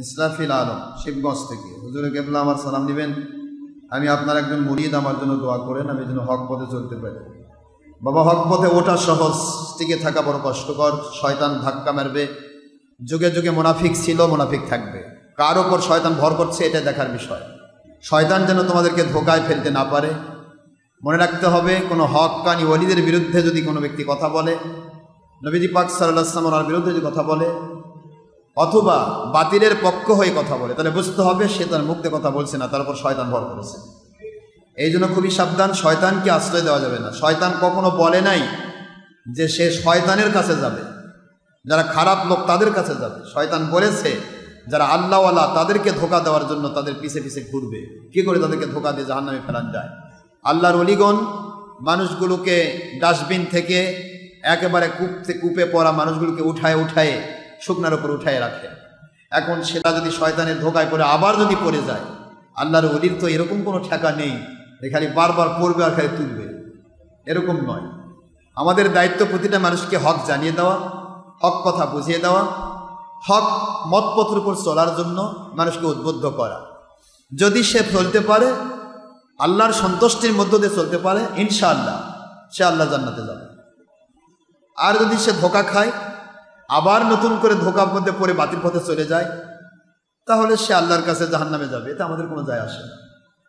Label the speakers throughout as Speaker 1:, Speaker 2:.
Speaker 1: ইসরাফিল আলম, শিবগঞ্জ থেকে। হুজুরে কেবলা আমার সালাম দিবেন, আমি আপনার একজন মুরিদ, আমার জন্য দোয়া করেন, আমি যেন হক পথে চলতে পারি। বাবা, হক পথে ওঠা সহজ, টিকে থাকা বড় কষ্টকর। শয়তান ধাক্কা মারবে, যুগে যুগে মুনাফিক ছিল, মুনাফিক থাকবে। কার ওপর শয়তান ভর করছে এটা দেখার বিষয়। শয়তান যেন তোমাদেরকে ধোকায় ফেলতে না পারে। মনে রাখতে হবে, কোনো হক্কানি ওলিদের বিরুদ্ধে যদি কোনো ব্যক্তি কথা বলে, নবীজি পাক সাল্লাল্লাহু আলাইহি ওয়াসাল্লামের বিরুদ্ধে যদি কথা বলে, অথবা বাতিলের পক্ষ হয়ে কথা বলে, তাহলে বুঝতে হবে সে তার মুখে কথা বলছে না, তার উপর শয়তান ভর করেছে। এই জন্য খুবই সাবধান, শয়তানকে আশ্রয় দেওয়া যাবে না। শয়তান কখনো বলে নাই যে সে শয়তানের কাছে যাবে, যারা খারাপ লোক তাদের কাছে যাবে। শয়তান বলেছে যারা আল্লাহওয়ালা তাদেরকে ধোকা দেওয়ার জন্য তাদের পিছে পিছে ঘুরবে। কি করে তাদেরকে ধোকা দিয়ে জাহান্নামে ফেলান যায়? আল্লাহর ওলিগণ মানুষগুলোকে ডাস্টবিন থেকে একেবারে কূপে পড়া মানুষগুলোকে উঠায় উঠায় শুকনার উপর উঠায় রাখে। এখন সেটা যদি শয়তানের ধোকায় পড়ে আবার যদি পড়ে যায়, আল্লাহর ওলির তো এরকম কোনো ঠেকা নেই যে খালি বারবার পড়বে আর খালি তুলবে, এরকম নয়। আমাদের দায়িত্ব প্রতিটা মানুষকে হক জানিয়ে দেওয়া, হক কথা বুঝিয়ে দেওয়া, হক মতপথের উপর চলার জন্য মানুষকে উদ্বুদ্ধ করা। যদি সে চলতে পারে, আল্লাহর সন্তুষ্টির মধ্য দিয়ে চলতে পারে, ইনশাআল্লাহ সে আল্লাহ জান্নাতে যাবে। আর যদি সে ধোকা খায়, আবার নতুন করে ধোকার মধ্যে পড়ে বাতিল পথে চলে যায়, তাহলে সে আল্লাহর কাছে জাহান্নামে যাবে। এতে আমাদের কোনো যায় আসে না।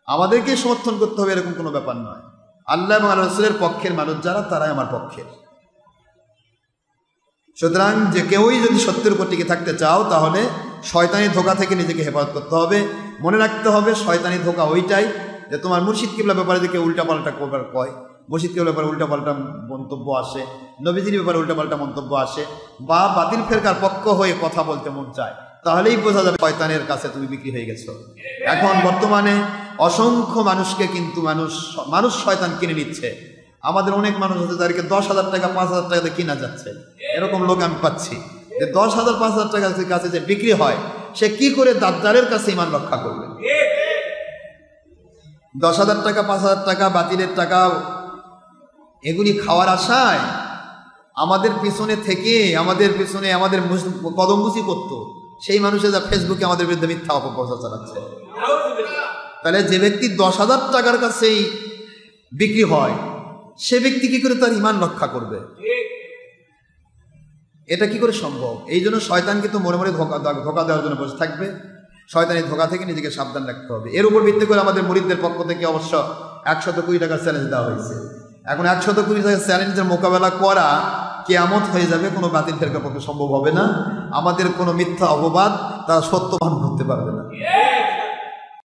Speaker 1: আমাদেরকে সমর্থন করতে হবে এরকম কোনো ব্যাপার নয়। আল্লাহ এবং আল্লাহ রাসূলের পক্ষের মানুষ যারা, তারাই আমার পক্ষের। সুতরাং যে কেউই যদি সত্যের উপর টিকে থাকতে চাও, তাহলে শয়তানি ধোকা থেকে নিজেকে হেফাজত করতে হবে। মনে রাখতে হবে শয়তানি ধোকা ওইটাই যে তোমার মুর্শিদ কিবলা ব্যাপারে যে কেউ উল্টাপাল্টা কয়, মুর্শিদ কিবলার ব্যাপারে উল্টাপাল্টা মন্তব্য আসে, নবীজির ব্যাপারে উল্টাপাল্টা মন্তব্য আসে, বা বাতিল ফেরকার পক্ষ হয়ে কথা বলতে মন চায়, তাহলেই বোঝা যাবে শয়তানের কাছে তুমি বিক্রি হয়ে গেছো। এখন বর্তমানে অসংখ্য মানুষকে কিন্তু মানুষ শয়তান কিনে নিচ্ছে। আমাদের অনেক মানুষ আছে যাদেরকে 10,000 টাকা 5,000 টাকাতে কিনা যাচ্ছে। এরকম লোক আমি পাচ্ছি যে 10,000 5,000 টাকার কাছে যে বিক্রি হয়, সে কি করে দাজ্জালের কাছে ঈমান রক্ষা করবে? 10,000 টাকা 5,000 টাকা বাতিলের টাকা এগুলি খাওয়ার আশায় আমাদের পিছনে থেকে আমাদের কদমবুচি করত সেই মানুষের যা ফেসবুকে আমাদের বিরুদ্ধে মিথ্যা অপপ্রচার চালাচ্ছে। তাহলে যে ব্যক্তি 10,000 টাকার কাছেই বিক্রি হয়, সে ব্যক্তি কি করে তার ঈমান রক্ষা করবে? এটা কি করে সম্ভব? এই জন্য শয়তান কিন্তু মনে মনে ধোকা দেওয়ার জন্য বসে থাকবে। শয়তানি ধোকা থেকে নিজেকে সাবধান রাখতে হবে। এর উপর ভিত্তি করে আমাদের মুরিদদের পক্ষ থেকে অবশ্য 120 টাকার চ্যালেঞ্জ দেওয়া হয়েছে। এখন 120 টাকার চ্যালেঞ্জের মোকাবেলা করা কিয়ামত হয়ে যাবে, কোনো বাতিল ফেরকার পক্ষে সম্ভব হবে না। আমাদের কোনো মিথ্যা অপবাদ তারা সত্য মান করতে পারবে না।